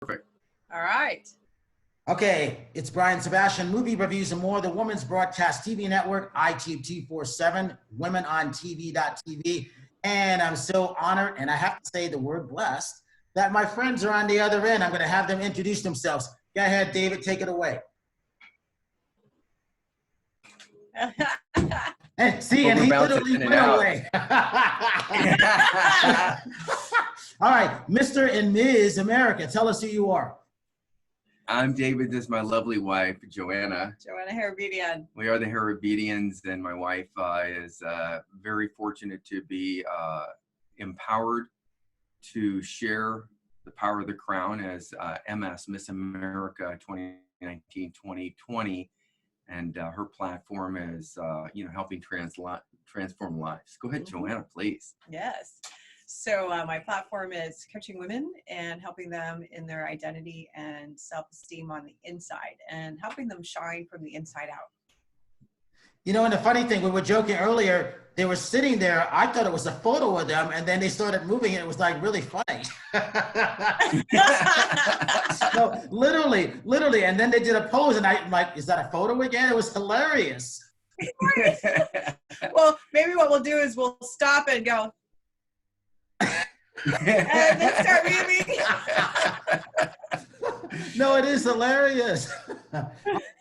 Perfect. All right. Okay, it's Brian Sebastian, Movie Reviews and More, the Women's Broadcast TV Network, ITV247, Women on TV.tv. And I'm so honored, and I have to say the word blessed, that my friends are on the other end. I'm going to have them introduce themselves. Go ahead, David, take it away. And see, and he literally went away. All right, Mr. and Ms. America, tell us who you are. I'm David. This is my lovely wife, Joanna. Joanna Harabedian. We are the Harabedians, and my wife is very fortunate to be empowered to share the power of the crown as MS, Miss America 2019-2020. And her platform is, helping transform lives. Go ahead, Joanna, please. Yes. So my platform is coaching women and helping them in their identity and self-esteem on the inside and helping them shine from the inside out. You know, and the funny thing, we were joking earlier, they were sitting there. I thought it was a photo of them, and then they started moving, and it was like really funny. No, literally. And then they did a pose, and I'm like, is that a photo again? It was hilarious. Well, maybe what we'll do is we'll stop and go, and then start moving. No, it is hilarious.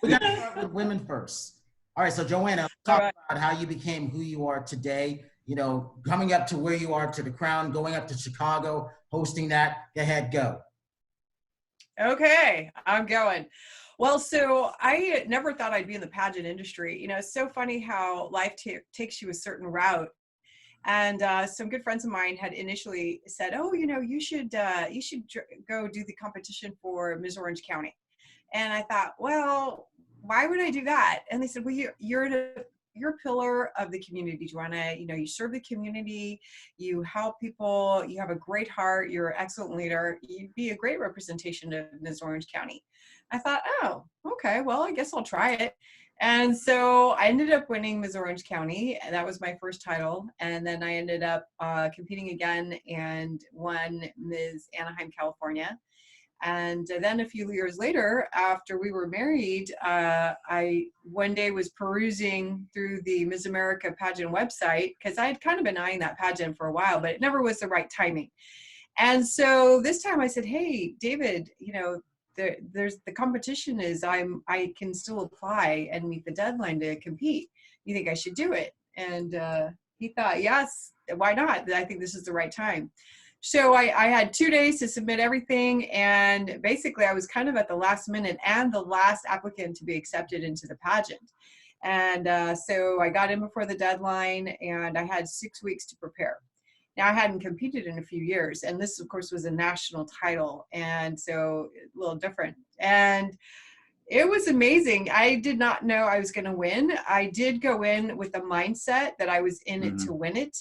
We got to start with women first. All right, so Joanna, talk about how you became who you are today, you know, coming up to where you are to the crown, going up to Chicago, hosting that. Go ahead, go. Okay, I'm going. Well, so I never thought I'd be in the pageant industry. You know, it's so funny how life takes you a certain route. And some good friends of mine had initially said, oh, you know, you should go do the competition for Miss Orange County. And I thought, well, why would I do that? And they said, well, you're a pillar of the community, Joanna. You know, you serve the community, you help people, you have a great heart, you're an excellent leader. You'd be a great representation of Miss Orange County. I thought, oh, okay, well, I guess I'll try it. And so I ended up winning Miss Orange County, and that was my first title. And then I ended up competing again and won Miss Anaheim, California. And then a few years later, after we were married, I one day was perusing through the Miss America pageant website, because I had kind of been eyeing that pageant for a while, but it never was the right timing. And so this time I said, hey, David, you know, there's the competition is I can still apply and meet the deadline to compete. You think I should do it? And he thought, yes, why not? I think this is the right time. So I had 2 days to submit everything, and basically I was kind of at the last minute and the last applicant to be accepted into the pageant. And so I got in before the deadline, and I had 6 weeks to prepare. Now, I hadn't competed in a few years, and this, of course, was a national title, and so a little different. And it was amazing. I did not know I was going to win. I did go in with the mindset that I was in it to win it.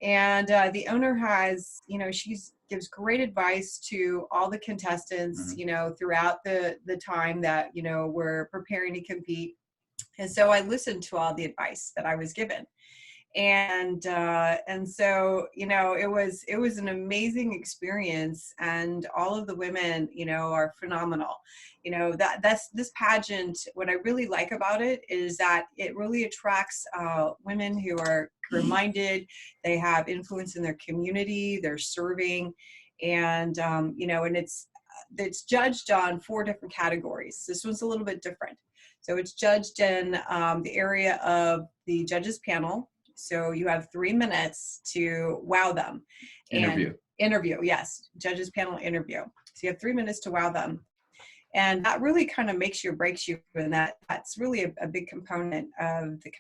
And the owner has, you know, gives great advice to all the contestants, you know, throughout the time that, you know, we're preparing to compete. And so I listened to all the advice that I was given. And so, you know, it was an amazing experience, and all of the women, you know, are phenomenal. You know, that's this pageant. What I really like about it is that it really attracts women who are career-minded. They have influence in their community. They're serving, and you know, and it's judged on 4 different categories. This one's a little bit different. So it's judged in the area of the judges panel. So you have 3 minutes to wow them. Interview, yes. Judges panel interview. So you have 3 minutes to wow them. And that really kind of makes you or breaks you. And that's really a big component of the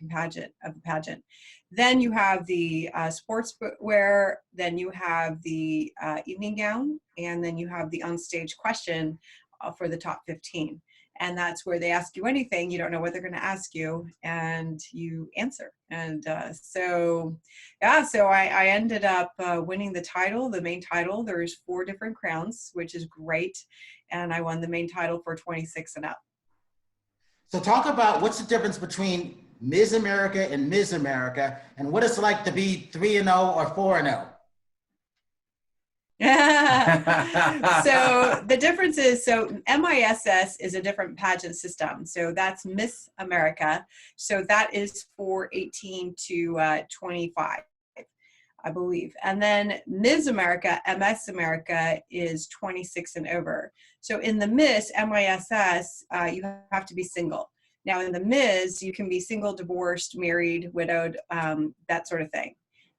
pageant. Then you have the sportswear. Then you have the evening gown. And then you have the onstage question for the top 15. And that's where they ask you anything. You don't know what they're going to ask you, and you answer. And so I ended up winning the title, the main title. There's 4 different crowns, which is great. And I won the main title for 26 and up. So talk about what's the difference between Ms. America and Ms. America, and what it's like to be 3-0 or 4-0. So the difference is, so MISS is a different pageant system. So that's Miss America. So that is for 18 to 25, I believe. And then Ms. America, MS America, is 26 and over. So in the Miss, MISS, you have to be single. Now in the Ms, you can be single, divorced, married, widowed, that sort of thing.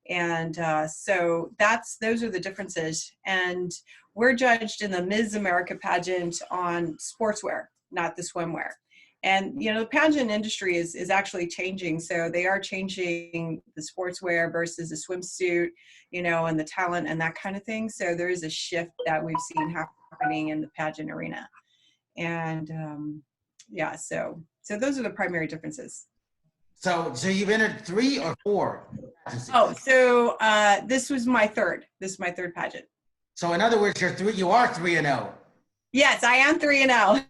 And so those are the differences. And we're judged in the Ms. America pageant on sportswear, not the swimwear. And, you know, the pageant industry is actually changing. So they are changing the sportswear versus the swimsuit, you know, and the talent and that kind of thing. So there is a shift that we've seen happening in the pageant arena. And yeah, so those are the primary differences. So you've entered 3 or 4? Oh, so this was my third. This is my third pageant. So in other words, you are 3-0. Yes, I am 3-0.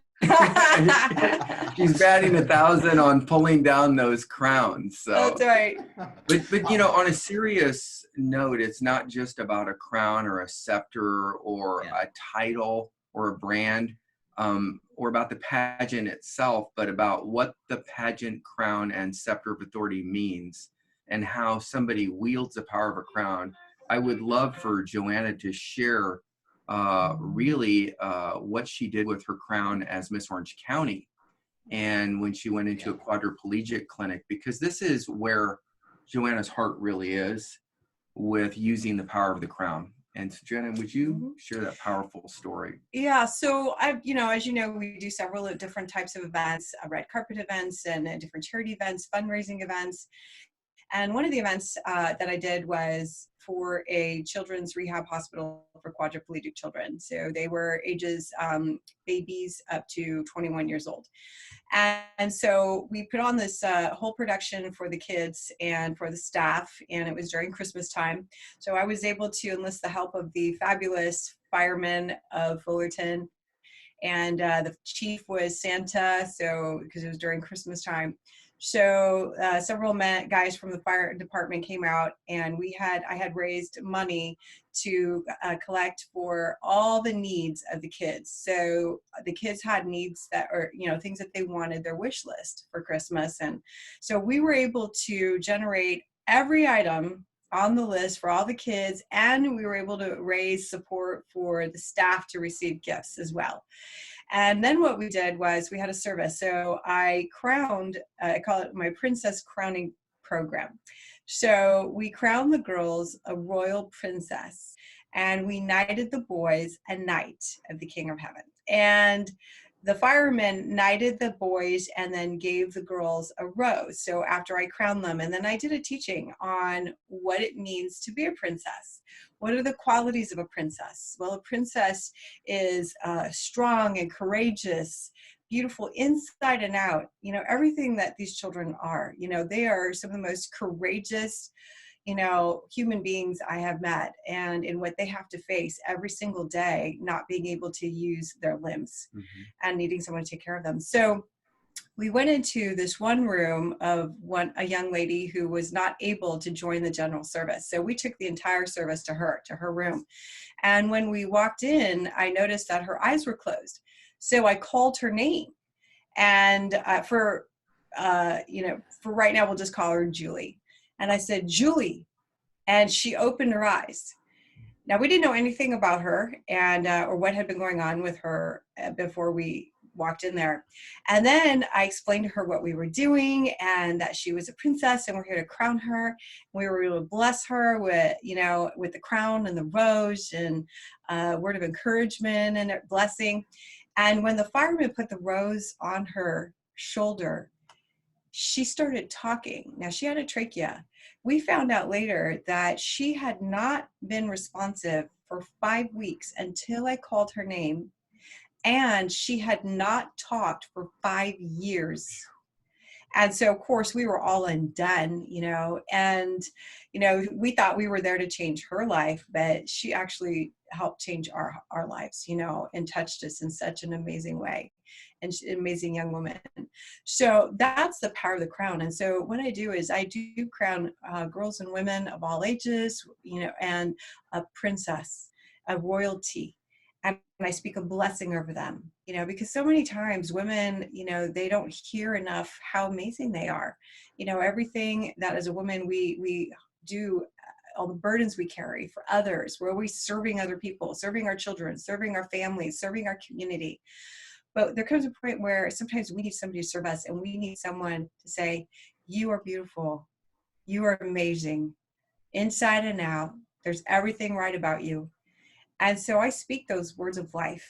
She's batting 1,000 on pulling down those crowns. So. That's right. But you know, on a serious note, it's not just about a crown or a scepter or a title or a brand, or about the pageant itself, but about what the pageant, crown, and scepter of authority means and how somebody wields the power of a crown. I would love for Joanna to share really what she did with her crown as Miss Orange County and when she went into a quadriplegic clinic, because this is where Joanna's heart really is with using the power of the crown. And so, Joanna, would you share that powerful story? Yeah, so as you know, we do several different types of events, red carpet events and different charity events, fundraising events. And one of the events that I did was for a children's rehab hospital for quadriplegic children. So they were ages babies up to 21 years old. And so we put on this whole production for the kids and for the staff, and it was during Christmas time. So I was able to enlist the help of the fabulous firemen of Fullerton, and the chief was Santa, so because it was during Christmas time. So several guys from the fire department came out, and I had raised money to collect for all the needs of the kids. So the kids had needs that are, you know, things that they wanted, their wish list for Christmas. And so we were able to generate every item on the list for all the kids, and we were able to raise support for the staff to receive gifts as well. And then what we did was we had a service. So I crowned, I call it my princess crowning program. So we crowned the girls a royal princess, and we knighted the boys a knight of the King of Heaven. And the firemen knighted the boys and then gave the girls a rose. So after I crowned them, and then I did a teaching on what it means to be a princess. What are the qualities of a princess? Well, a princess is strong and courageous, beautiful inside and out. You know, everything that these children are. You know, they are some of the most courageous, you know, human beings I have met, and in what they have to face every single day, not being able to use their limbs and needing someone to take care of them. So we went into this one room of a young lady who was not able to join the general service. So we took the entire service to her room. And when we walked in, I noticed that her eyes were closed. So I called her name. And for right now, we'll just call her Julie. And I said, Julie. And she opened her eyes. Now, we didn't know anything about her and or what had been going on with her before we walked in there. And then I explained to her what we were doing and that she was a princess and we're here to crown her. We were able to bless her with, you know, with the crown and the rose and a word of encouragement and a blessing. And when the fireman put the rose on her shoulder, she started talking. Now, she had a trachea. We found out later that she had not been responsive for 5 weeks until I called her name. And she had not talked for 5 years. And so, of course, we were all undone, you know, and, you know, we thought we were there to change her life, but she actually helped change our lives, you know, and touched us in such an amazing way. And she's an amazing young woman. So that's the power of the crown. And so what I do is I do crown girls and women of all ages, you know, and a princess. of royalty, and I speak a blessing over them, because so many times women, they don't hear enough how amazing they are. Everything that as a woman we do, all the burdens we carry for others, we're always serving other people, serving our children, serving our families, serving our community. But there comes a point where sometimes we need somebody to serve us, and we need someone to say, you are beautiful, you are amazing, inside and out, there's everything right about you. And so I speak those words of life,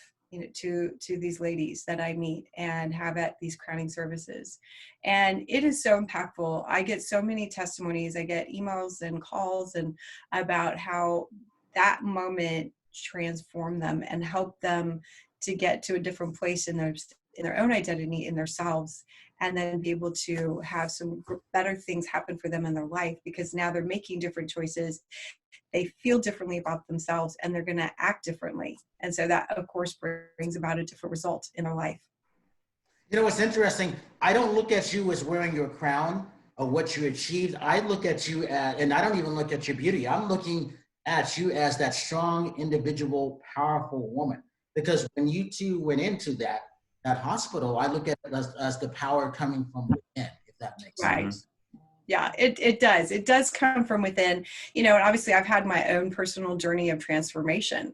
to these ladies that I meet and have at these crowning services. And it is so impactful. I get so many testimonies. I get emails and calls and about how that moment transformed them and helped them to get to a different place in their own identity, in themselves, and then be able to have some better things happen for them in their life, because now they're making different choices. They feel differently about themselves, and they're going to act differently. And so that, of course, brings about a different result in their life. What's interesting, I don't look at you as wearing your crown or what you achieved. I look at you and I don't even look at your beauty. I'm looking at you as that strong, individual, powerful woman. Because when you two went into that hospital, I look at it as the power coming from within, if that makes sense. Yeah, it does. It does come from within, and obviously I've had my own personal journey of transformation.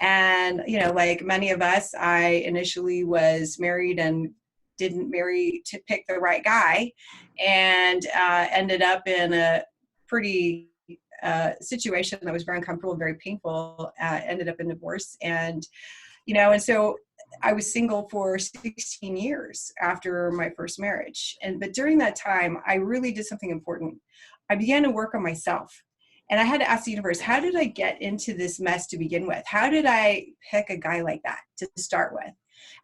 And, like many of us, I initially was married and didn't marry to pick the right guy, and ended up in a pretty situation that was very uncomfortable, very painful, ended up in divorce. And, and so I was single for 16 years after my first marriage. But during that time, I really did something important. I began to work on myself. And I had to ask the universe, how did I get into this mess to begin with? How did I pick a guy like that to start with?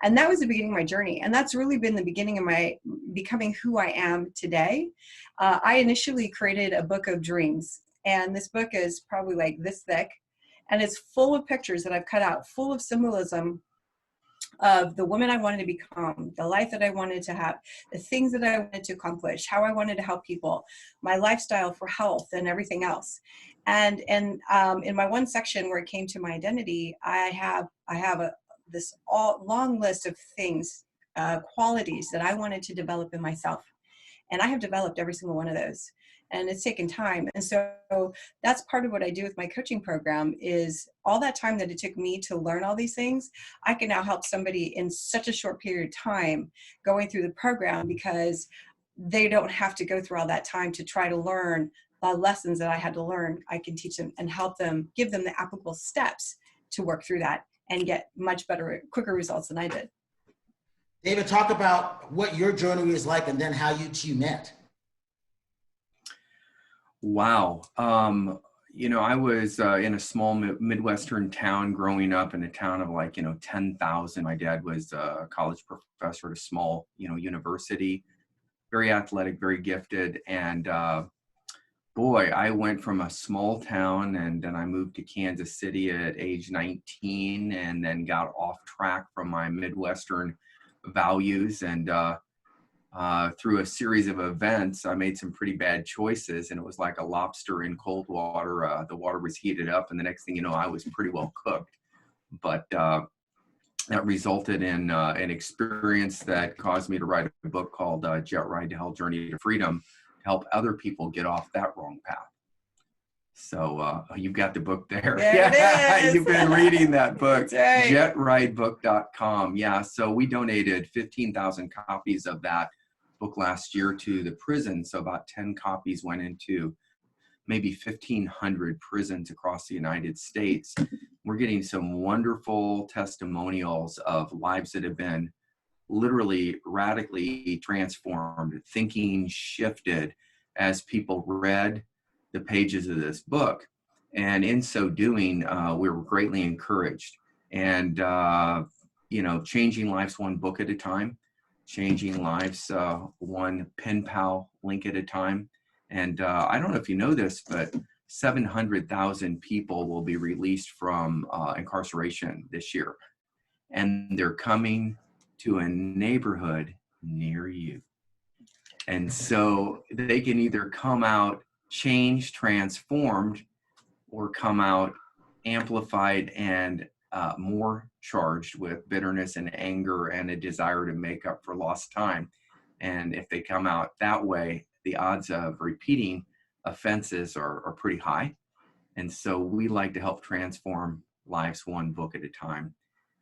And that was the beginning of my journey. And that's really been the beginning of my becoming who I am today. I initially created a book of dreams. And this book is probably like this thick. And it's full of pictures that I've cut out, full of symbolism of the woman I wanted to become, the life that I wanted to have, the things that I wanted to accomplish, how I wanted to help people, my lifestyle for health and everything else. And in my one section where it came to my identity, I have this long list of things, qualities that I wanted to develop in myself. And I have developed every single one of those. And it's taken time. And so that's part of what I do with my coaching program, is all that time that it took me to learn all these things, I can now help somebody in such a short period of time going through the program, because they don't have to go through all that time to try to learn the lessons that I had to learn. I can teach them and help them, give them the applicable steps to work through that and get much better, quicker results than I did. David, talk about what your journey is like and then how you two met. Wow. I was in a small Midwestern town growing up, in a town of 10,000. My dad was a college professor at a small, university, very athletic, very gifted. And boy, I went from a small town, and then I moved to Kansas City at age 19, and then got off track from my Midwestern values. And through a series of events, I made some pretty bad choices, and it was like a lobster in cold water. The water was heated up, and the next thing you know, I was pretty well cooked. But that resulted in an experience that caused me to write a book called Jet Ride to Hell, Journey to Freedom, to help other people get off that wrong path. So you've got the book there. There it is. You've been reading that book. That's right. JetRideBook.com. Yeah, so we donated 15,000 copies of that book last year to the prison. So about 10 copies went into maybe 1,500 prisons across the United States. We're getting some wonderful testimonials of lives that have been literally radically transformed, thinking shifted as people read the pages of this book. And in so doing, we were greatly encouraged. And, changing lives one book at a time, changing lives one pen pal link at a time. And I don't know if you know this, but 700,000 people will be released from incarceration this year. And they're coming to a neighborhood near you. And so they can either come out changed, transformed, or come out amplified and more charged with bitterness and anger and a desire to make up for lost time. And if they come out that way, the odds of repeating offenses are pretty high. And so we like to help transform lives one book at a time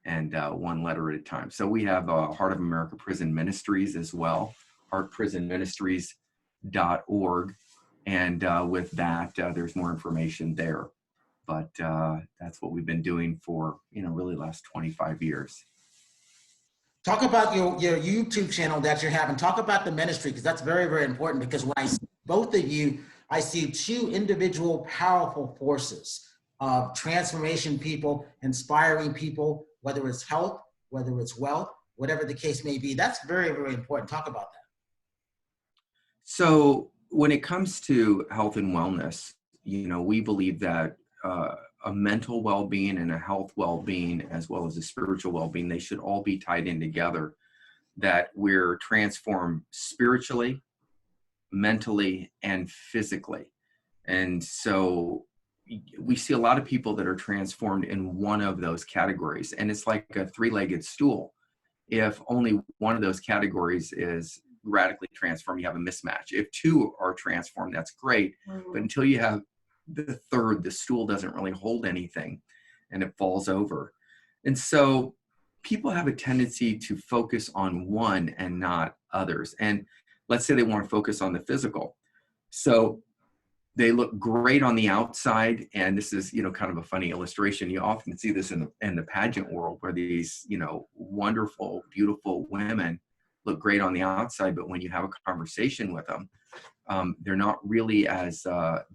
and one letter at a time. So we have Heart of America Prison Ministries as well, heartprisonministries.org. And with that, there's more information there. But that's what we've been doing for, really the last 25 years. Talk about your YouTube channel that you're having. Talk about the ministry, because that's very, very important, because when I see both of you, I see two individual powerful forces of transformation people, inspiring people, whether it's health, whether it's wealth, whatever the case may be. That's very, very important. Talk about that. So when it comes to health and wellness, we believe that a mental well-being and a health well-being, as well as a spiritual well-being, they should all be tied in together, that we're transformed spiritually, mentally, and physically. And so we see a lot of people that are transformed in one of those categories, and it's like a three-legged stool. If only one of those categories is radically transformed, you have a mismatch. If two are transformed, that's great. But until you have the third, the stool doesn't really hold anything and it falls over. And so people have a tendency to focus on one and not others. And let's say they want to focus on the physical. So they look great on the outside. And this is, kind of a funny illustration. You often see this in the pageant world, where these, wonderful, beautiful women look great on the outside, but when you have a conversation with them, they're not really as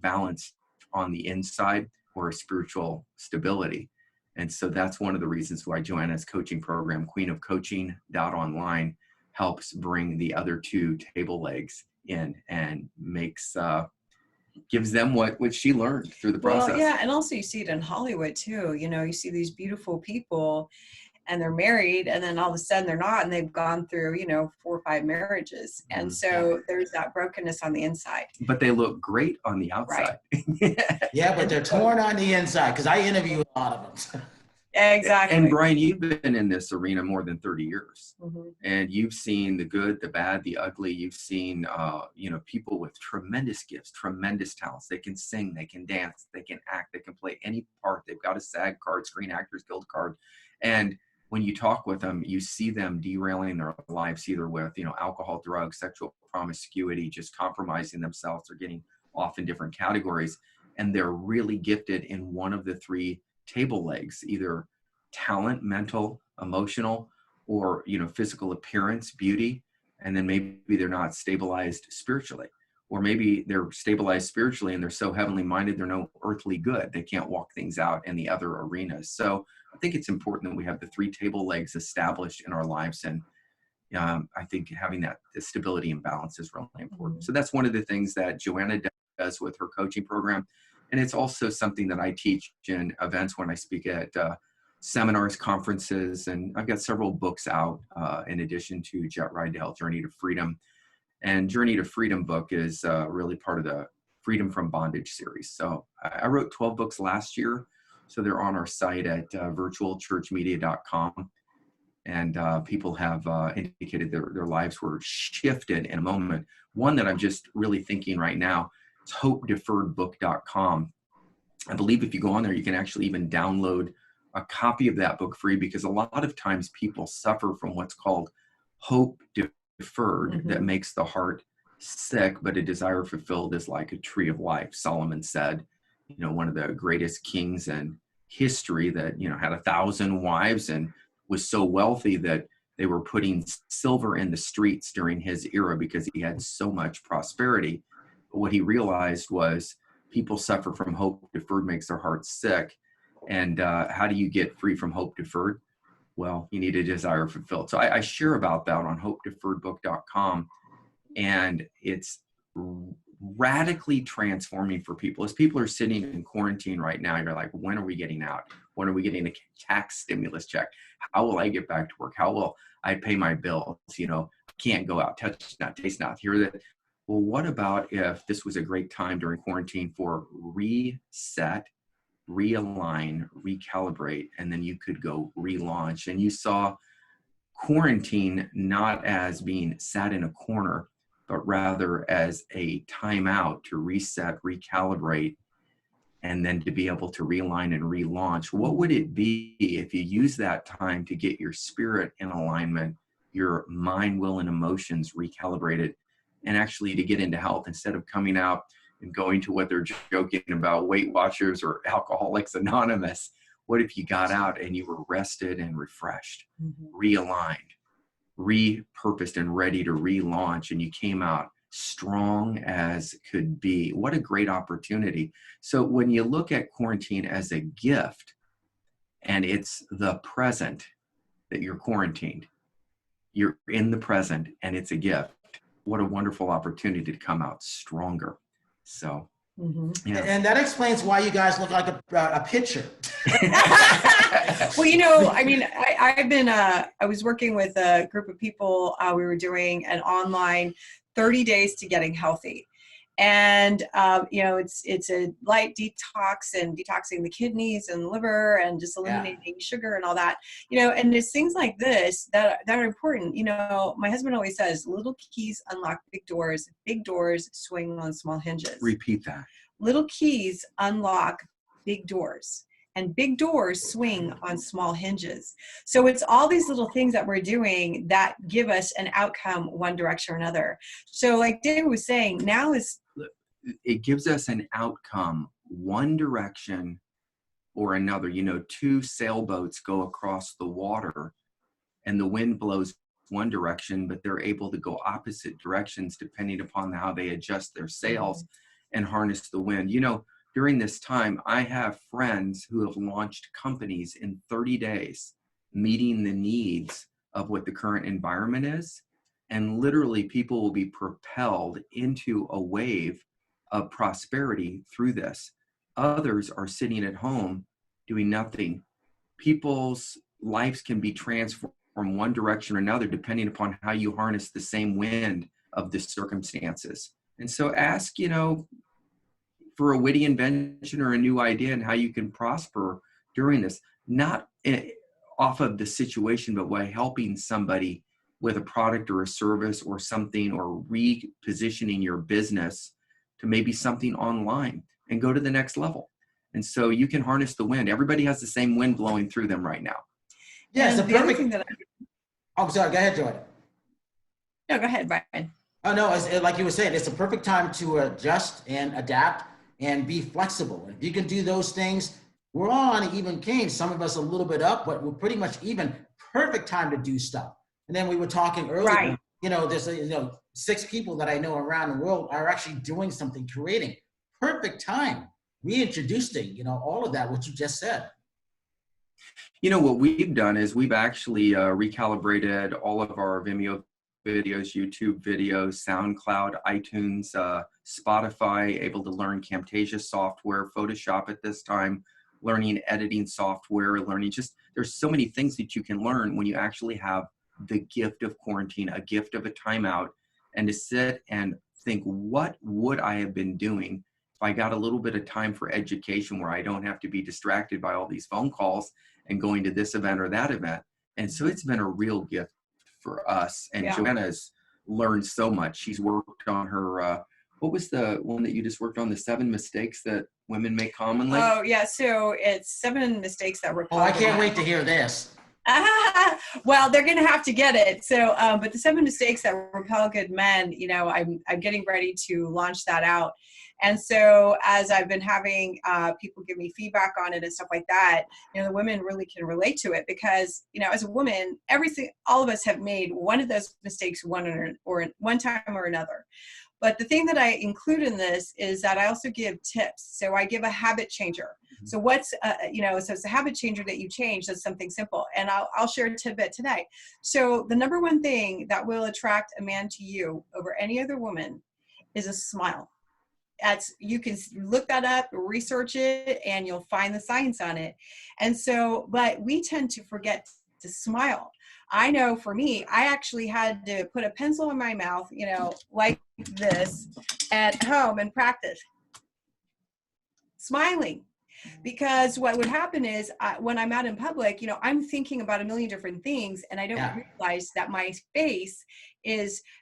balanced on the inside or a spiritual stability. And so that's one of the reasons why Joanna's coaching program, queenofcoaching.online, helps bring the other two table legs in and gives them what she learned through the process. Well, yeah, and also you see it in Hollywood too. You see these beautiful people and they're married, and then all of a sudden they're not, and they've gone through 4 or 5 marriages, and so there's that brokenness on the inside, but they look great on the outside. Right. Yeah, but they're torn on the inside, because I interview a lot of them. Exactly. And Brian, you've been in this arena more than 30 years, Mm-hmm. and you've seen the good, the bad, the ugly. You've seen people with tremendous gifts, tremendous talents. They can sing, they can dance, they can act, they can play any part. They've got a SAG card, Screen Actors Guild card, and when you talk with them, you see them derailing their lives, either with, alcohol, drugs, sexual promiscuity, just compromising themselves. They're getting off in different categories, and they're really gifted in one of the 3 table legs, either talent, mental, emotional, or, physical appearance, beauty. And then maybe they're not stabilized spiritually, or maybe they're stabilized spiritually and they're so heavenly minded, they're no earthly good. They can't walk things out in the other arenas. So I think it's important that we have the 3 table legs established in our lives. And I think having that stability and balance is really important. Mm-hmm. So that's one of the things that Joanna does with her coaching program. And it's also something that I teach in events when I speak at seminars, conferences, and I've got several books out in addition to Jet Ride to Hell, Journey to Freedom. And Journey to Freedom book is really part of the Freedom from Bondage series. So I wrote 12 books last year. So they're on our site at virtualchurchmedia.com. And people have indicated their lives were shifted in a moment. One that I'm just really thinking right now is hopedeferredbook.com. I believe if you go on there, you can actually even download a copy of that book free, because a lot of times people suffer from what's called hope deferred, Mm-hmm. that makes the heart sick, but a desire fulfilled is like a tree of life. Solomon said, one of the greatest kings in history that, had 1,000 wives and was so wealthy that they were putting silver in the streets during his era because he had so much prosperity. But what he realized was people suffer from hope deferred, makes their heart sick. And how do you get free from hope deferred? Well, you need a desire fulfilled. So I share about that on hopedeferredbook.com. And it's radically transforming for people. As people are sitting in quarantine right now, you're like, when are we getting out? When are we getting a tax stimulus check? How will I get back to work? How will I pay my bills? Can't go out, touch not, taste not, hear that. Well, what about if this was a great time during quarantine for reset, realign, recalibrate, and then you could go relaunch. And you saw quarantine not as being sat in a corner, but rather as a timeout to reset, recalibrate, and then to be able to realign and relaunch. What would it be if you use that time to get your spirit in alignment, your mind, will, and emotions recalibrated, and actually to get into health instead of coming out and going to what they're joking about, Weight Watchers or Alcoholics Anonymous? What if you got out and you were rested and refreshed, realigned, repurposed, and ready to relaunch, and you came out strong as could be? What a great opportunity. So when you look at quarantine as a gift, and it's the present that you're quarantined, you're in the present and it's a gift. What a wonderful opportunity to come out stronger. So, yeah. And that explains why you guys look like a pitcher. Well, you know, I mean, I was working with a group of people. We were doing an online 30 days to getting healthy. And, you know, it's a light detox and detoxing the kidneys and liver and just eliminating sugar and all that, you know, and there's things like this that are important. You know, my husband always says, little keys unlock big doors swing on small hinges. Repeat that. Little keys unlock big doors, and big doors swing on small hinges. So it's all these little things that we're doing that give us an outcome one direction or another. So like David was saying, now is... It gives us an outcome one direction or another. You know, two sailboats go across the water and the wind blows one direction, but they're able to go opposite directions depending upon how they adjust their sails and harness the wind. You know, during this time, I have friends who have launched companies in 30 days, meeting the needs of what the current environment is. And literally people will be propelled into a wave of prosperity through this. Others are sitting at home doing nothing. People's lives can be transformed from one direction or another, depending upon how you harness the same wind of the circumstances. And so ask, you know, for a witty invention or a new idea and how you can prosper during this, not off of the situation, but by helping somebody with a product or a service or something, or repositioning your business to maybe something online and go to the next level. And so you can harness the wind. Everybody has the same wind blowing through them right now. Yeah, it's a the other perfect... thing that Oh, sorry. Go ahead, Jordan. No, go ahead, Brian. Oh, no, like you were saying, it's a perfect time to adjust and adapt and be flexible. If you can do those things, we're all on an even keel. Some of us a little bit up, but we're pretty much even. Perfect time to do stuff. And then we were talking earlier, Right. You know, there's 6 people that I know around the world are actually doing something, creating. Perfect time. Reintroducing, you know, all of that, what you just said. You know, what we've done is we've actually recalibrated all of our Vimeo videos, YouTube videos, SoundCloud, iTunes, Spotify, able to learn Camtasia software, Photoshop at this time, learning editing software, learning just, there's so many things that you can learn when you actually have the gift of quarantine, a gift of a timeout, and to sit and think, what would I have been doing if I got a little bit of time for education where I don't have to be distracted by all these phone calls and going to this event or that event. And so it's been a real gift for us. And Joanna's learned so much. She's worked on her, what was the one that you just worked on, the 7 mistakes that women make commonly? Oh, yeah. So it's 7 mistakes that repel. Oh, I can't wait to hear this. Well, they're going to have to get it. So, but the 7 mistakes that repel good men, you know, I'm getting ready to launch that out. And so as I've been having people give me feedback on it and stuff like that, you know, the women really can relate to it because, you know, as a woman, all of us have made one of those mistakes one time or another. But the thing that I include in this is that I also give tips. So I give a habit changer. So what's, you know, so it's a habit changer that you change. That's something simple. And I'll share a tidbit today. So the number one thing that will attract a man to you over any other woman is a smile. You can look that up, research it, and you'll find the science on it. And so, but we tend to forget to smile. I know for me, I actually had to put a pencil in my mouth, you know, like this at home and practice smiling. Because what would happen is when I'm out in public, you know, I'm thinking about a million different things, and I don't Yeah. realize that my face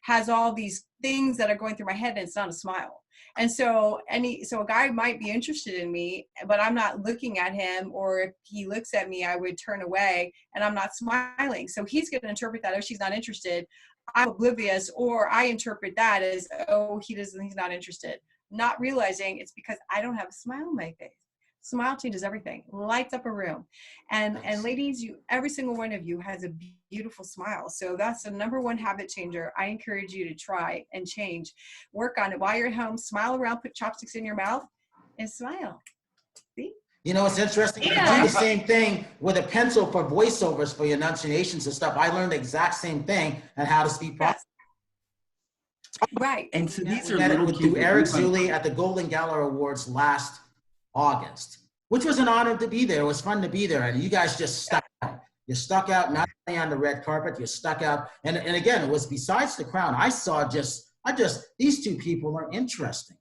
has all these things that are going through my head, and it's not a smile. And so a guy might be interested in me, but I'm not looking at him, or if he looks at me, I would turn away and I'm not smiling. So he's going to interpret that, oh, she's not interested, I'm oblivious, or I interpret that as, oh, he's not interested, not realizing it's because I don't have a smile on my face. Smile changes everything, lights up a room. And Nice. ladies, every single one of you has a beautiful smile. So that's the number one habit changer. I encourage you to try and change. Work on it while you're at home. Smile around, put chopsticks in your mouth, and smile. See? You know, it's interesting. You Yeah. do the same thing with a pencil for voiceovers for your enunciations and stuff. I learned the exact same thing on how to speak properly. Yes. Right. And so these are Met little with cues that Eric we find- Zuli at the Golden Galler Awards last August, which was an honor to be there. It was fun to be there. And you guys just stuck out. You stuck out not only on the red carpet, you stuck out. And again, it was besides the crown. I just, these two people are interesting.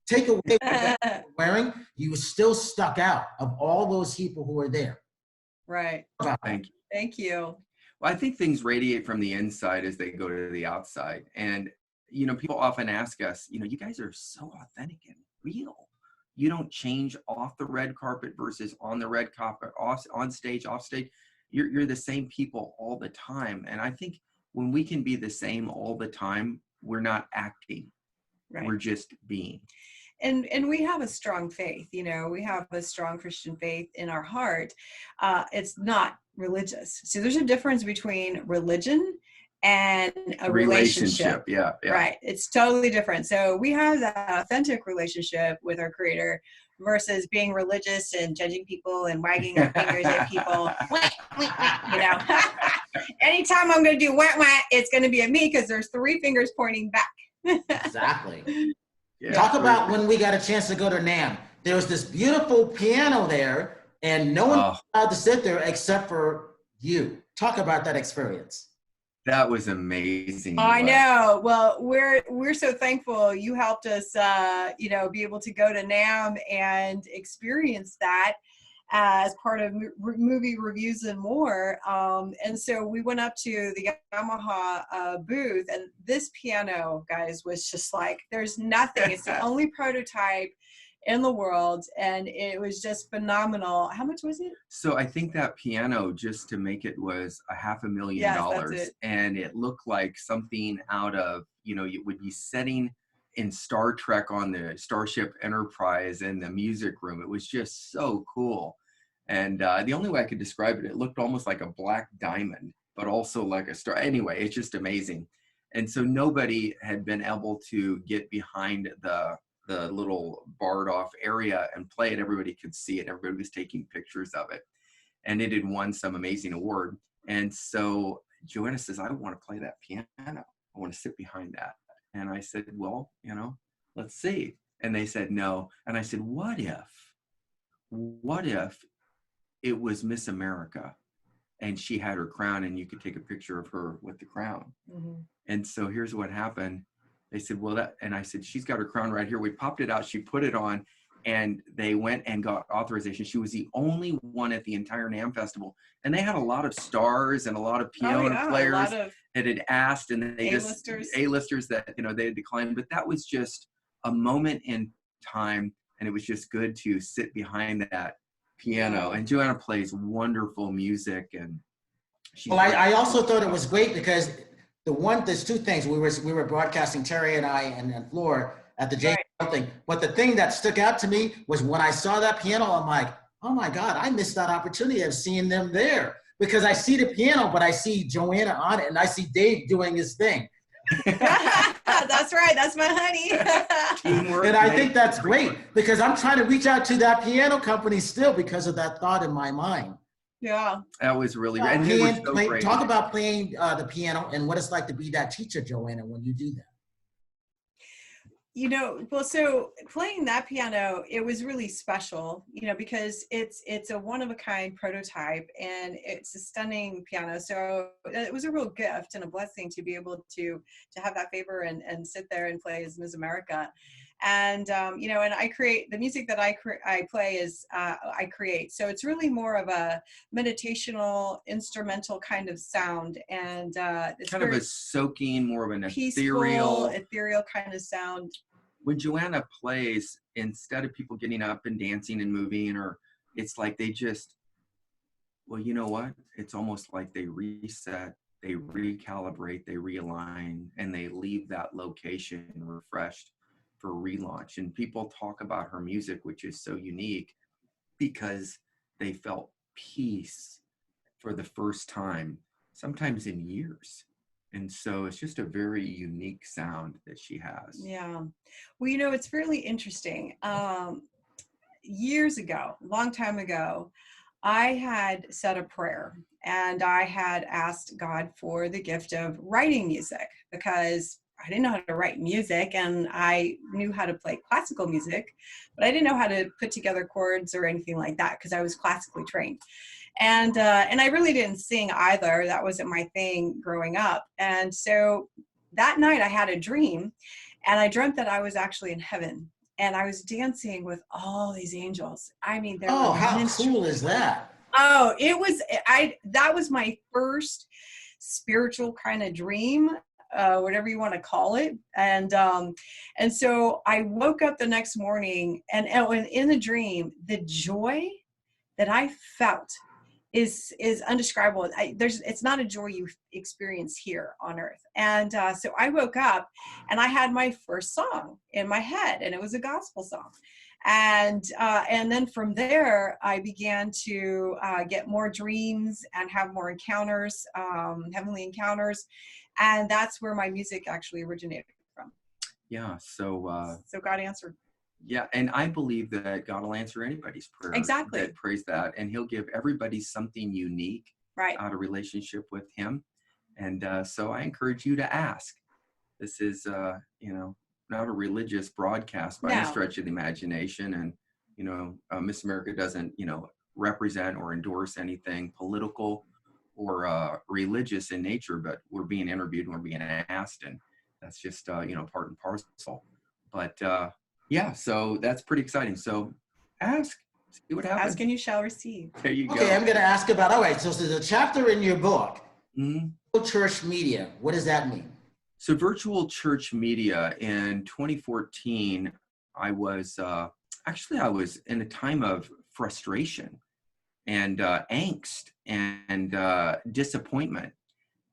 Take away what they're wearing, you still stuck out of all those people who were there. Right. Thank you. Thank you. Well, I think things radiate from the inside as they go to the outside. And, you know, people often ask us, you know, you guys are so authentic and real. You don't change off the red carpet versus on the red carpet, on stage, off stage. You're the same people all the time. And I think when we can be the same all the time, we're not acting. Right. We're just being. And we have a strong faith, you know, we have a strong Christian faith in our heart. It's not religious. So there's a difference between religion and a relationship. Yeah. Right. It's totally different. So we have that authentic relationship with our Creator versus being religious and judging people and wagging our fingers at people. You know, anytime I'm going to do wah wah, it's going to be at me because there's 3 fingers pointing back. Exactly. Yeah. Talk about when we got a chance to go to NAMM. There was this beautiful piano there, and no one was allowed to sit there except for you. Talk about that experience. That was amazing. I know. Well, we're so thankful you helped us, you know, be able to go to NAMM and experience that as part of movie reviews and more. And so we went up to the Yamaha booth, and this piano, guys, was just like, there's nothing. It's the only prototype in the world, and it was just phenomenal. How much was it? So I think that piano, just to make it, was $500,000. Yes, that's it. And it looked like something out of, you know, it would be setting in Star Trek on the Starship Enterprise in the music room. It was just so cool. And the only way I could describe it, it looked almost like a black diamond, but also like a star. Anyway, it's just amazing. And so nobody had been able to get behind the little barred off area and play it. Everybody could see it. Everybody was taking pictures of it. And it had won some amazing award. And so Joanna says, I want to play that piano. I want to sit behind that. And I said, well, you know, let's see. And they said, no. And I said, what if it was Miss America and she had her crown and you could take a picture of her with the crown? Mm-hmm. And so here's what happened. They said, well, and I said, she's got her crown right here. We popped it out. She put it on, and they went and got authorization. She was the only one at the entire NAMM festival. And they had a lot of stars and a lot of piano players that had asked, and they A-listers that, you know, they had declined. But that was just a moment in time, and it was just good to sit behind that piano. And Joanna plays wonderful music, and she's I also thought it was great because there's 2 things. We were broadcasting, Terry and I and Floor at the J thing. But the thing that stuck out to me was when I saw that piano, I'm like, oh my God, I missed that opportunity of seeing them there, because I see the piano, but I see Joanna on it, and I see Dave doing his thing. That's right. That's my honey. teamwork. And I think that's great, because I'm trying to reach out to that piano company still because of that thought in my mind. Yeah. That was really great. And they were so great. Talk about playing the piano and what it's like to be that teacher, Joanna, when you do that. You know, well, so playing that piano, it was really special, you know, because it's a one-of-a-kind prototype, and it's a stunning piano. So it was a real gift and a blessing to be able to have that favor and sit there and play as Ms. America. And you know, and I create the music that I play is I create. So it's really more of a meditational, instrumental kind of sound, and it's Kind of very a soaking, more of an peaceful, ethereal. ethereal kind of sound. When Joanna plays, instead of people getting up and dancing and moving, or it's like they just, well, you know what? It's almost like they reset, they recalibrate, they realign, and they leave that location refreshed for relaunch. And people talk about her music, which is so unique because they felt peace for the first time, sometimes in years. And so it's just a very unique sound that she has. Yeah. Well, you know, it's really interesting. Years ago, long time ago, I had said a prayer and I had asked God for the gift of writing music because I didn't know how to write music, and I knew how to play classical music, but I didn't know how to put together chords or anything like that because I was classically trained. And I really didn't sing either. That wasn't my thing growing up. And so that night I had a dream, and I dreamt that I was actually in heaven and I was dancing with all these angels. I mean, there Oh, were how minstrels. cool is that? Oh, it was, that was my first spiritual kind of dream, whatever you want to call it. And so I woke up the next morning, and in the dream, the joy that I felt is undescribable. It's not a joy you experience here on earth. And so I woke up and I had my first song in my head, and it was a gospel song. And then from there, I began to get more dreams and have more encounters, heavenly encounters. And that's where my music actually originated from. Yeah. So God answered. yeah, and I believe that God will answer anybody's prayer. Exactly. That prays that, and He'll give everybody something unique Right. out of relationship with Him. And so I encourage you to ask. This is, not a religious broadcast by any No. stretch of the imagination. And, Miss America doesn't, represent or endorse anything political or religious in nature, but we're being interviewed and we're being asked, and that's just, part and parcel. But yeah, so that's pretty exciting. So ask, see what happens. Ask and you shall receive. There you go. Okay, I'm going to ask about, all right, so there's a chapter in your book, Mm-hmm. Church Media. What does that mean? So virtual church media in 2014, I was in a time of frustration and angst and disappointment.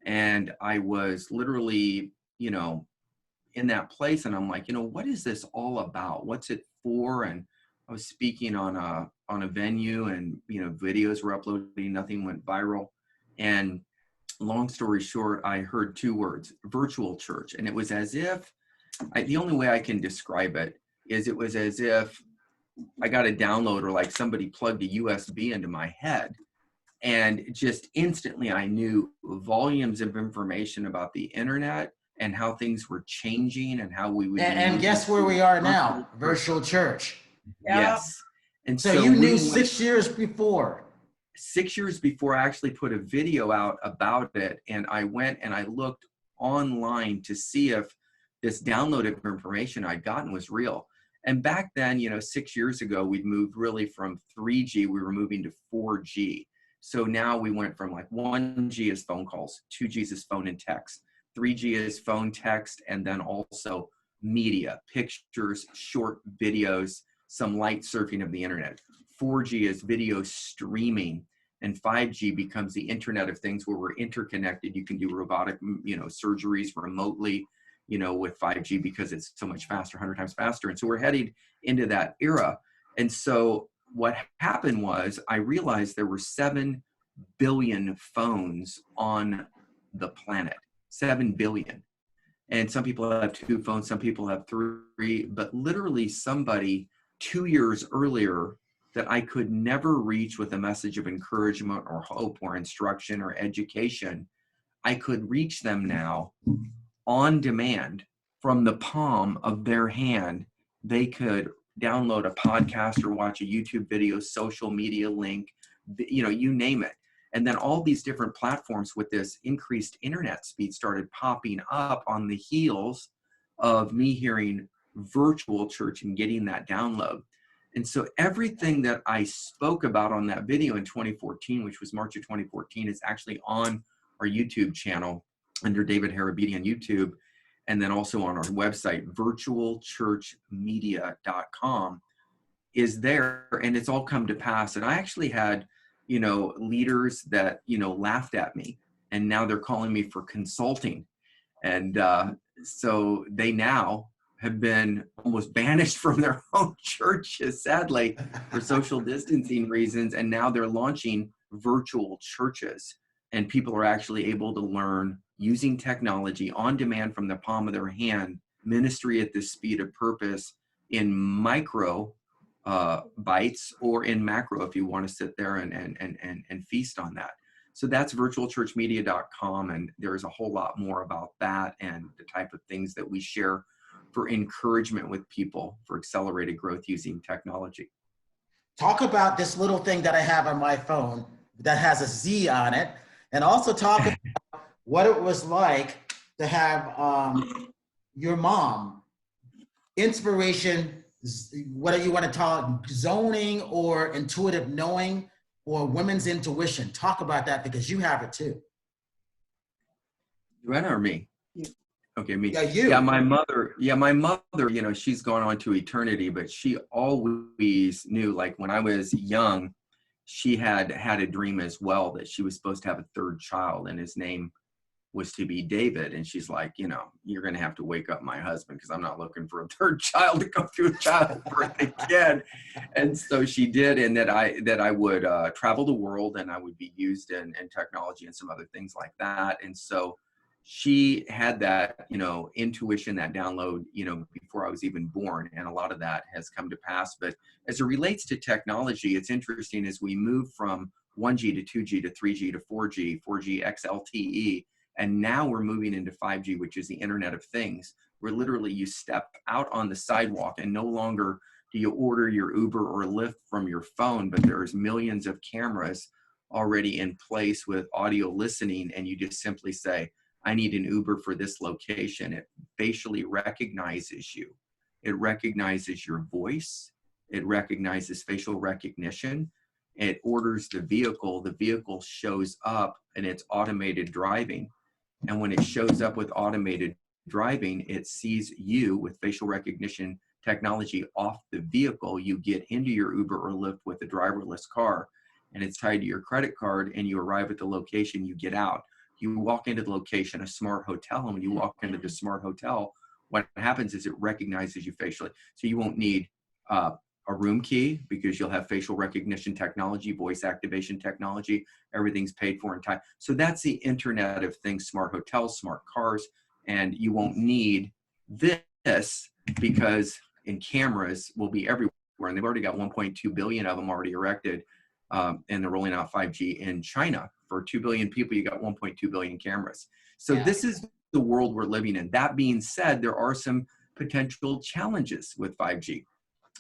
And I was literally, in that place, and I'm like, what is this all about? What's it for? And I was speaking on a venue, and videos were uploading, nothing went viral. And long story short, I heard two words: virtual church. And it was as if the only way I can describe it is it was as if I got a download, or like somebody plugged a USB into my head, and just instantly I knew volumes of information about the internet and how things were changing and how we would. And guess where we are now? Virtual church. Yeah. Yes. And So you knew 6 years before. 6 years before I actually put a video out about it, and I went and I looked online to see if this download of information I'd gotten was real. And back then, 6 years ago, we'd moved really from 3G, we were moving to 4G. So now we went from like 1G is phone calls, 2G is phone and text, 3G is phone, text, and then also media, pictures, short videos, some light surfing of the internet. 4G is video streaming, and 5G becomes the Internet of Things, where we're interconnected. You can do robotic, surgeries remotely, with 5G because it's so much faster, 100 times faster. And so we're heading into that era. And so what happened was I realized there were 7 billion phones on the planet, 7 billion. And some people have 2 phones, some people have 3, but literally somebody 2 years earlier that I could never reach with a message of encouragement or hope or instruction or education, I could reach them now on demand from the palm of their hand. They could download a podcast or watch a YouTube video, social media link, you name it. And then all these different platforms with this increased internet speed started popping up on the heels of me hearing virtual church and getting that download. And so everything that I spoke about on that video in 2014, which was March of 2014, is actually on our YouTube channel under David Harabidi on YouTube, and then also on our website, virtualchurchmedia.com, is there, and it's all come to pass. And I actually had, leaders that, laughed at me, and now they're calling me for consulting. And so they now have been almost banished from their own churches, sadly, for social distancing reasons. And now they're launching virtual churches, and people are actually able to learn using technology on demand from the palm of their hand, ministry at the speed of purpose in micro bites, or in macro if you want to sit there and feast on that. So that's virtualchurchmedia.com, and there's a whole lot more about that and the type of things that we share for encouragement with people for accelerated growth using technology. Talk about this little thing that I have on my phone that has a Z on it, and also talk about what it was like to have your mom, inspiration, whether you want to talk zoning or intuitive knowing or women's intuition. Talk about that, because you have it too. Joanna or me? Okay, me. Yeah, you. Yeah, my mother, she's gone on to eternity, but she always knew, like when I was young, she had a dream as well that she was supposed to have a third child, and his name was to be David. And she's like, you're going to have to wake up my husband, because I'm not looking for a third child to come through a childbirth again. And so she did. And that I would travel the world, and I would be used in technology and some other things like that. And so she had that, intuition, that download, before I was even born. And a lot of that has come to pass. But as it relates to technology, it's interesting as we move from 1G to 2G to 3G to 4G, 4G XLTE, and now we're moving into 5G, which is the Internet of Things, where literally you step out on the sidewalk and no longer do you order your Uber or Lyft from your phone, but there's millions of cameras already in place with audio listening, and you just simply say, I need an Uber for this location. It facially recognizes you. It recognizes your voice. It recognizes facial recognition. It orders the vehicle shows up, and it's automated driving. And when it shows up with automated driving, it sees you with facial recognition technology off the vehicle. You get into your Uber or Lyft with a driverless car, and it's tied to your credit card, and you arrive at the location, you get out. You walk into the location, a smart hotel, and when you walk into the smart hotel, what happens is it recognizes you facially. So you won't need a room key, because you'll have facial recognition technology, voice activation technology. Everything's paid for in time. So that's the Internet of Things, smart hotels, smart cars. And you won't need this, because in cameras will be everywhere. And they've already got 1.2 billion of them already erected. And they're rolling out 5G in China. For 2 billion people, you got 1.2 billion cameras. So this is the world we're living in. That being said, there are some potential challenges with 5G.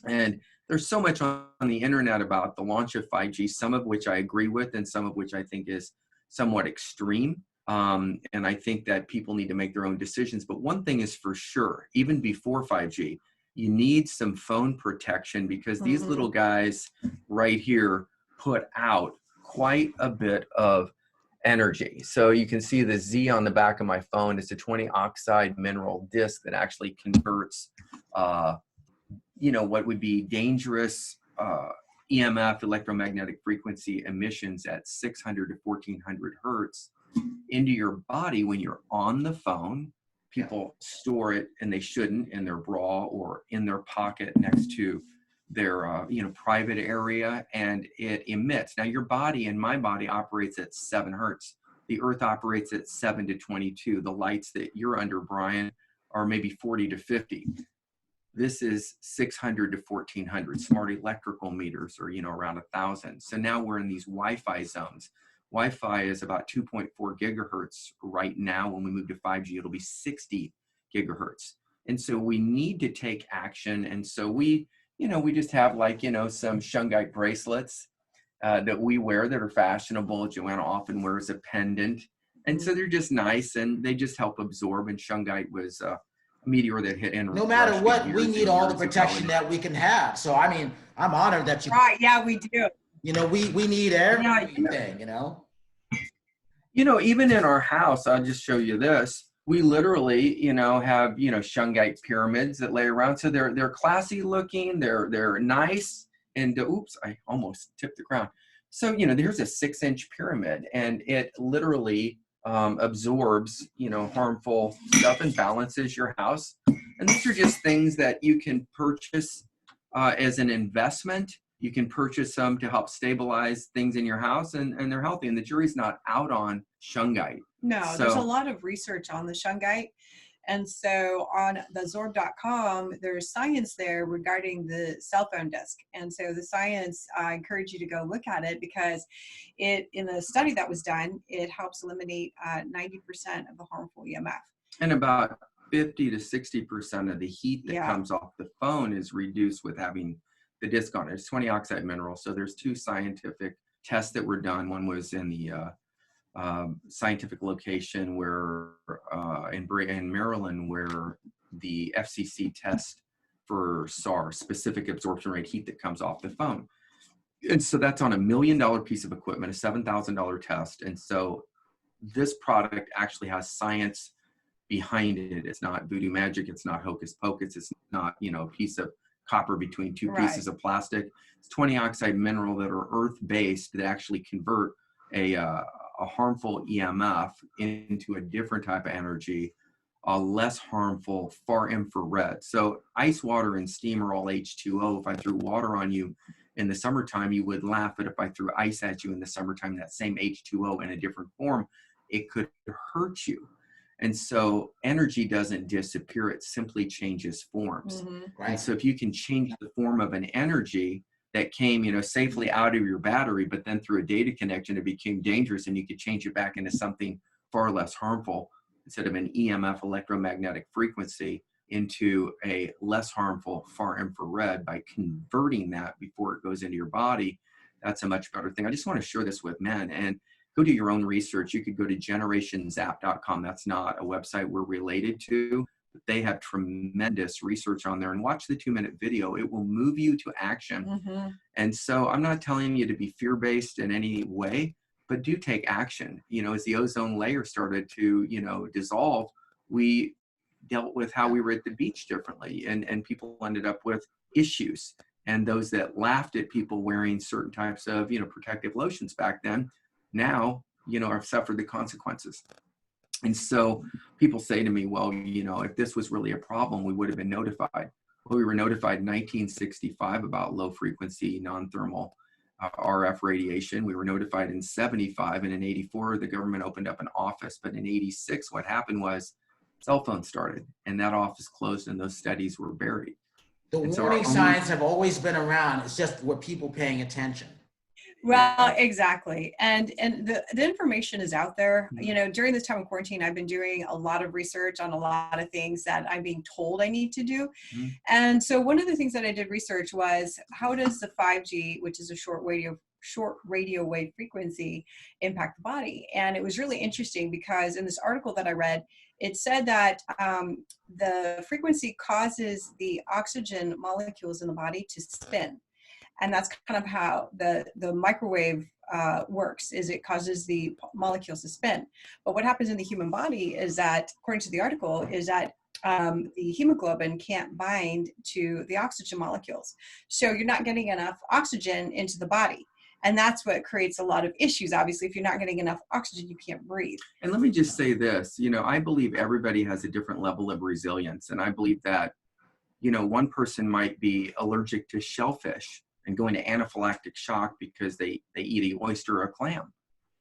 And there's so much on the internet about the launch of 5G, some of which I agree with, and some of which I think is somewhat extreme. And I think that people need to make their own decisions. But one thing is for sure, even before 5G, you need some phone protection, because these little guys right here put out quite a bit of energy. So you can see the Z on the back of my phone. It's a 20 oxide mineral disc that actually converts what would be dangerous EMF, electromagnetic frequency emissions at 600 to 1400 hertz into your body when you're on the phone. People store it, and they shouldn't, in their bra or in their pocket next to their private area, and it emits. Now your body and my body operates at 7 hertz. The earth operates at 7 to 22. The lights that you're under, Brian, are maybe 40 to 50. This is 600 to 1400. Smart electrical meters are, around 1,000. So now we're in these Wi-Fi zones. Wi-Fi is about 2.4 gigahertz right now. When we move to 5G, it'll be 60 gigahertz. And so we need to take action. And so we just have some shungite bracelets that we wear that are fashionable. Joanna often wears a pendant. And so they're just nice, and they just help absorb. And shungite was meteor that hit in. No matter what, we years need and all the years ago. protection that we can have. So, I mean, I'm honored that you, Right. Yeah, we do. we need Yeah. everything, Even in our house, I'll just show you this. We literally, have, shungite pyramids that lay around. So they're classy looking, they're nice. And oops, I almost tipped the crown. So, there's a 6-inch pyramid, and it literally absorbs, harmful stuff and balances your house. And these are just things that you can purchase as an investment. You can purchase some to help stabilize things in your house, and they're healthy. And the jury's not out on shungite. No, there's a lot of research on the shungite. And so on the Zorb.com, there's science there regarding the cell phone disc. And so the science, I encourage you to go look at it, because in the study that was done, it helps eliminate 90% of the harmful EMF. And about 50 to 60% of the heat that comes off the phone is reduced with having the disc on it. It's 20 oxide mineral. So there's 2 scientific tests that were done. One was in the scientific location where in Maryland, where the FCC test for SAR, specific absorption rate heat that comes off the phone. And so that's on $1 million piece of equipment, a $7,000 test. And so this product actually has science behind it. It's not voodoo magic. It's not hocus pocus. It's not, a piece of copper between 2 pieces of plastic. It's 20 oxide mineral that are earth-based that actually convert a harmful EMF into a different type of energy, less harmful, far infrared. So ice, water, and steam are all H2O. If I threw water on you in the summertime, you would laugh. But if I threw ice at you in the summertime, that same H2O in a different form, it could hurt you. And so energy doesn't disappear. It simply changes forms. Right. And so if you can change the form of an energy that came, safely out of your battery, but then through a data connection, it became dangerous, and you could change it back into something far less harmful, instead of an EMF, electromagnetic frequency, into a less harmful far infrared by converting that before it goes into your body. That's a much better thing. I just want to share this with men, and go do your own research. You could go to generationzap.com. That's not a website we're related to, but they have tremendous research on there, and watch the 2-minute video. It will move you to action. And so I'm not telling you to be fear-based in any way, but do take action. As the ozone layer started to, dissolve, we dealt with how we were at the beach differently, and people ended up with issues. And those that laughed at people wearing certain types of, protective lotions back then, now, have suffered the consequences. And so people say to me, well, if this was really a problem, we would have been notified. Well, we were notified in 1965 about low frequency non-thermal RF radiation. We were notified in 75, and in 84, the government opened up an office. But in 86, what happened was cell phones started, and that office closed, and those studies were buried. The warning signs have always been around. It's just were people paying attention. Well, exactly. And the information is out there. During this time of quarantine, I've been doing a lot of research on a lot of things that I'm being told I need to do. And so one of the things that I did research was, how does the 5G, which is a short radio wave frequency, impact the body? And it was really interesting, because in this article that I read, it said that the frequency causes the oxygen molecules in the body to spin. And that's kind of how the microwave works, is it causes the molecules to spin. But what happens in the human body is that, according to the article, is that the hemoglobin can't bind to the oxygen molecules. So you're not getting enough oxygen into the body. And that's what creates a lot of issues. Obviously, if you're not getting enough oxygen, you can't breathe. And let me just say this, I believe everybody has a different level of resilience. And I believe that, one person might be allergic to shellfish and go into anaphylactic shock because they eat an oyster or a clam.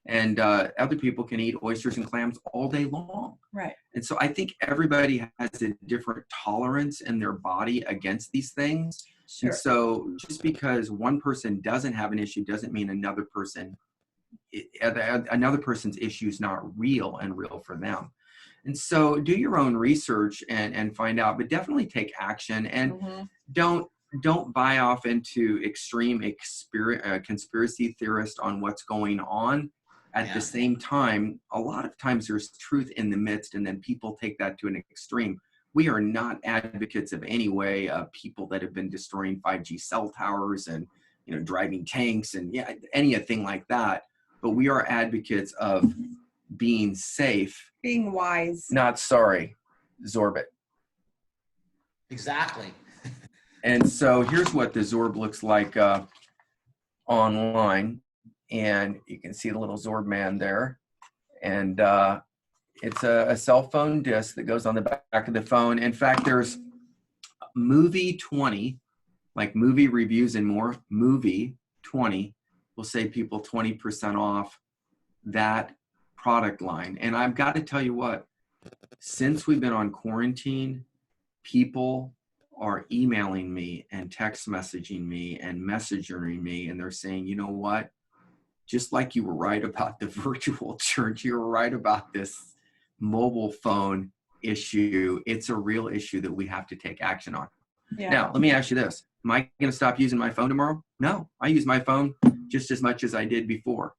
And other people can eat oysters and clams all day long. Right. And so I think everybody has a different tolerance in their body against these things. Sure. And so just because one person doesn't have an issue doesn't mean another person's issue is not real and real for them. And so do your own research and find out, but definitely take action, and don't buy off into extreme conspiracy theorist on what's going on. At the same time, a lot of times there's truth in the midst, and then people take that to an extreme. we are not advocates of any way of people that have been destroying 5G cell towers and, driving tanks and anything like that. But we are advocates of being safe, being wise, not sorry. Zorbit. Exactly. And so here's what the Zorb looks like online, and you can see the little Zorb man there. And it's a cell phone disc that goes on the back of the phone. In fact, there's Movie 20, like movie reviews and more. Movie 20 will save people 20% off that product line. And I've got to tell you what, since we've been on quarantine, people are emailing me and text messaging me and messaging me, and they're saying, you know what, just like you were right about the virtual church, you were right about this mobile phone issue. It's a real issue that we have to take action on. Yeah. Now, let me ask you this. Am I going to stop using my phone tomorrow? No, I use my phone just as much as I did before.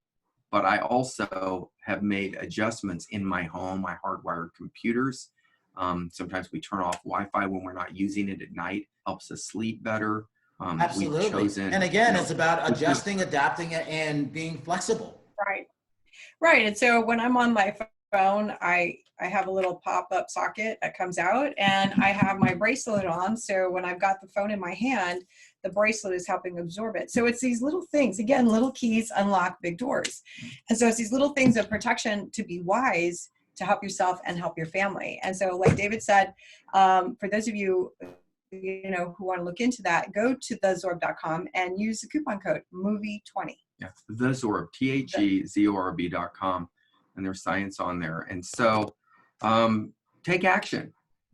But I also have made adjustments in my home, my hardwired computers. Sometimes we turn off Wi-Fi when we're not using it at night. Helps us sleep better. Absolutely. And again, it's about adjusting, adapting, and being flexible. Right. And so when I'm on my phone, I have a little pop-up socket that comes out, and I have my bracelet on. So when I've got the phone in my hand, the bracelet is helping absorb it. So it's these little things, again, little keys unlock big doors. And so it's these little things of protection to be wise, to help yourself and help your family. And so like David said, for those of you who want to look into that, go to thezorb.com and use the coupon code MOVIE20. Yeah, the Zorb, THEZORB.com, and there's science on there. And so take action.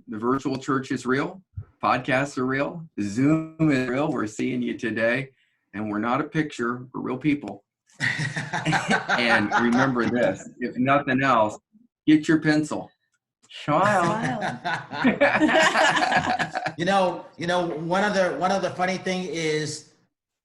The virtual church is real. Podcasts are real. Zoom is real. We're seeing you today, and we're not a picture. We're real people. And remember this: if nothing else, get your pencil. Smile. One of the funny thing is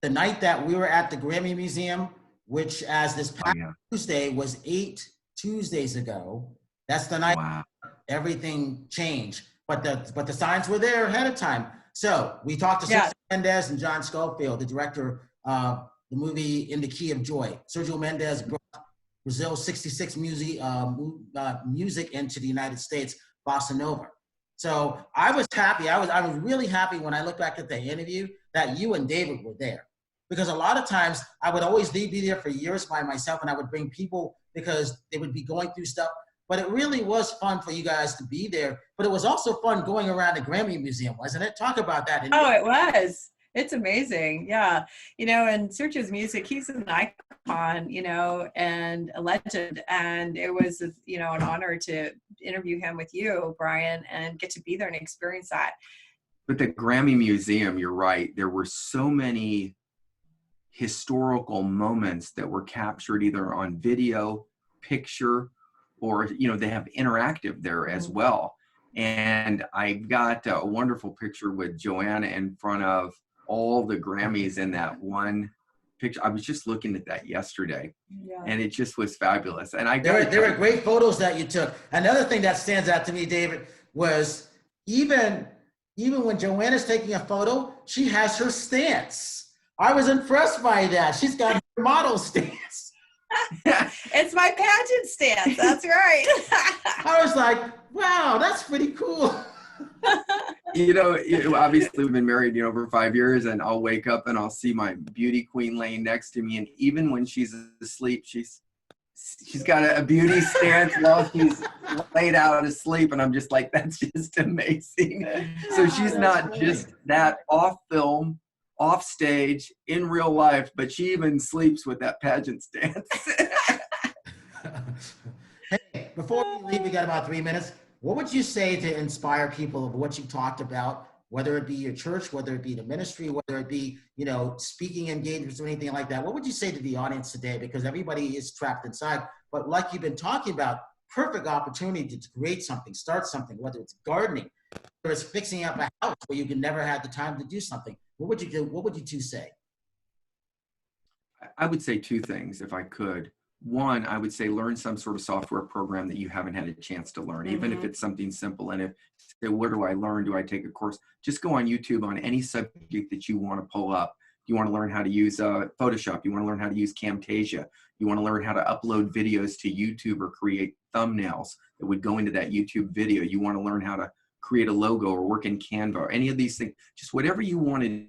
the night that we were at the Grammy Museum, which as this past Tuesday was 8 Tuesdays ago. That's the night everything changed. But the signs were there ahead of time. So we talked to Sergio Mendes and John Schofield, the director of the movie In the Key of Joy. Sergio Mendes brought Brazil's 66 music into the United States, Bossa Nova. So I was happy. I was really happy when I look back at the interview that you and David were there. Because a lot of times I would always be there for years by myself, and I would bring people because they would be going through stuff. But it really was fun for you guys to be there. But it was also fun going around the Grammy Museum, wasn't it? Talk about that. Oh, it was. It's amazing. Yeah. And Sergio's music, he's an icon, and a legend. And it was, an honor to interview him with you, Brian, and get to be there and experience that. But the Grammy Museum, you're right. There were so many historical moments that were captured either on video, picture, or, they have interactive there as well. And I got a wonderful picture with Joanna in front of all the Grammys in that one picture. I was just looking at that yesterday, and it just was fabulous. And there were great photos that you took. Another thing that stands out to me, David, was even when Joanna's taking a photo, she has her stance. I was impressed by that. She's got her model stance. It's my pageant stance. That's right. I was like, wow, that's pretty cool. Obviously we've been married, over 5 years, and I'll wake up and I'll see my beauty queen laying next to me. And even when she's asleep, she's got a beauty stance while she's laid out asleep. And I'm just like, that's just amazing. So she's not just that off film, off stage, in real life, but she even sleeps with that pageant stance. Hey, before we leave, we got about 3 minutes. What would you say to inspire people of what you talked about, whether it be your church, whether it be the ministry, whether it be, speaking engagements or anything like that? What would you say to the audience today? Because everybody is trapped inside, but like you've been talking about, perfect opportunity to create something, start something, whether it's gardening, whether it's fixing up a house where you can never have the time to do something. What would you do? What would you two say? I would say two things if I could. one, I would say learn some sort of software program that you haven't had a chance to learn, even if it's something simple. And if, say, where do I learn? Do I take a course? Just go on YouTube on any subject that you want to pull up. You want to learn how to use Photoshop. You want to learn how to use Camtasia. You want to learn how to upload videos to YouTube or create thumbnails that would go into that YouTube video. You want to learn how to create a logo or work in Canva or any of these things. Just whatever you want to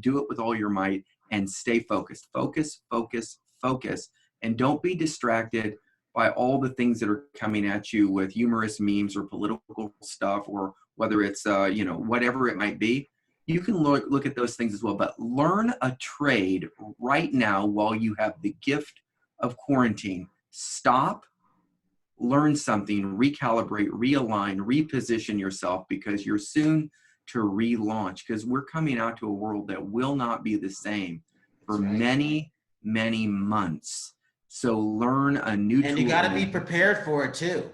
do it with all your might and stay focused. Focus, focus, focus. And don't be distracted by all the things that are coming at you with humorous memes or political stuff, or whether it's, whatever it might be. You can look at those things as well, but learn a trade right now while you have the gift of quarantine. Stop, learn something, recalibrate, realign, reposition yourself, because you're soon to relaunch, because we're coming out to a world that will not be the same for many, many months. So learn a new tool. And you got to be prepared for it too.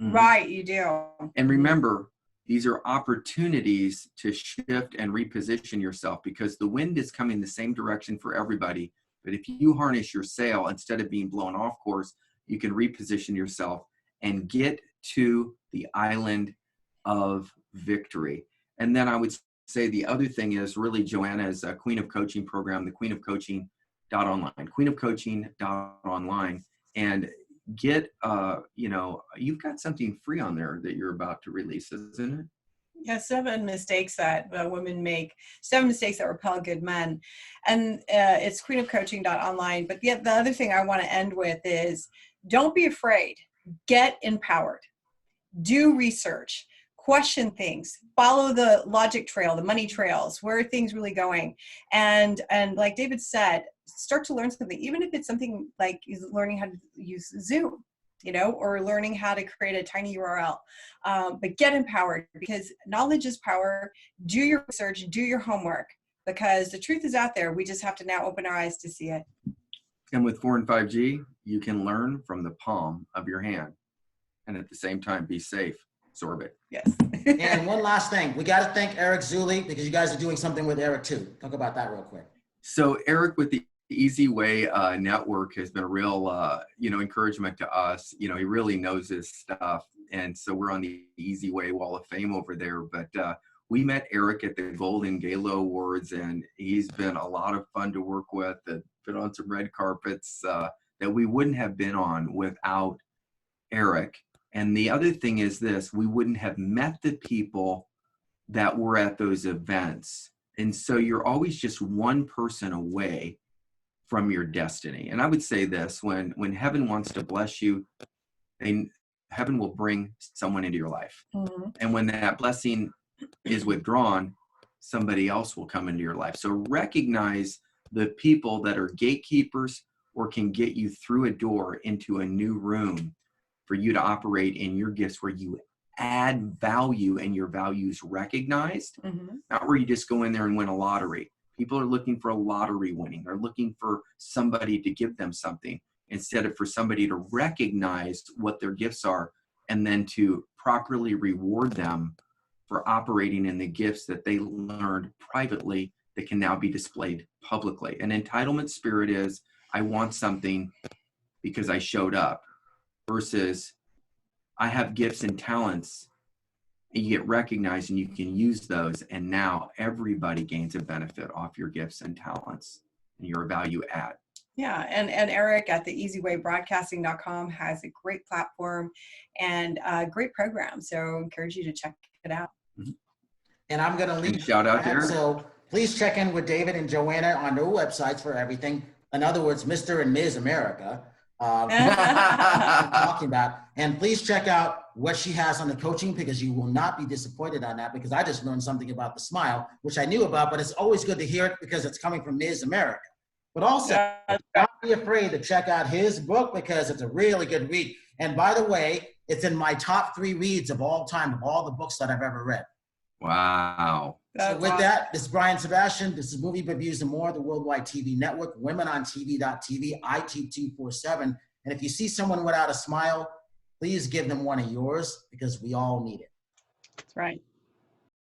Right, you do. And remember, these are opportunities to shift and reposition yourself, because the wind is coming the same direction for everybody. But if you harness your sail, instead of being blown off course, you can reposition yourself and get to the island of victory. And then I would say the other thing is really Joanna's Queen of Coaching program, the queenofcoaching.online, and get, you've got something free on there that you're about to release, isn't it? Yeah, 7 mistakes that women make, 7 mistakes that repel good men. And it's queenofcoaching.online. But the other thing I want to end with is, don't be afraid. Get empowered. Do research. Question things. Follow the logic trail, the money trails. Where are things really going? And like David said, start to learn something, even if it's something like learning how to use Zoom, or learning how to create a tiny URL. But get empowered, because knowledge is power. Do your research, do your homework, because the truth is out there. We just have to now open our eyes to see it. And with 4 and 5G, you can learn from the palm of your hand, and at the same time, be safe. Absorb it. Yes. And one last thing, we got to thank Eric Zuley, because you guys are doing something with Eric too. Talk about that real quick. So Eric with the Easy Way Network has been a real, encouragement to us. He really knows his stuff. And so we're on the Easy Way Wall of Fame over there. But we met Eric at the Golden Gala Awards, and he's been a lot of fun to work with. Been on some red carpets that we wouldn't have been on without Eric. And the other thing is this: we wouldn't have met the people that were at those events. And so you're always just one person away from your destiny. And I would say this: when heaven wants to bless you, heaven will bring someone into your life. And when that blessing is withdrawn, somebody else will come into your life. So recognize the people that are gatekeepers or can get you through a door into a new room for you to operate in your gifts, where you add value and your values recognized, not where you just go in there and win a lottery. People are looking for a lottery winning. They're looking for somebody to give them something, instead of for somebody to recognize what their gifts are and then to properly reward them for operating in the gifts that they learned privately that can now be displayed publicly. An entitlement spirit is, I want something because I showed up, versus I have gifts and talents, and you get recognized and you can use those, and now everybody gains a benefit off your gifts and talents, and you're a value add. Yeah, and Eric at the easywaybroadcasting.com has a great platform and a great program, so I encourage you to check it out. And I'm going to leave shout out there. So please check in with David and Joanna on their websites for everything. In other words, Mr. and Ms. America. Talking about, and please check out what she has on the coaching, because you will not be disappointed on that, because I just learned something about the smile, which I knew about, but it's always good to hear it because it's coming from Ms. America. But also, don't be afraid to check out his book, because it's a really good read. And by the way, it's in my top 3 reads of all time, of all the books that I've ever read. Wow. So with that, this is Brian Sebastian. This is Movie Reviews and More, the Worldwide TV Network, WomenOnTV.tv, iTube247. And if you see someone without a smile, please give them one of yours, because we all need it. That's right.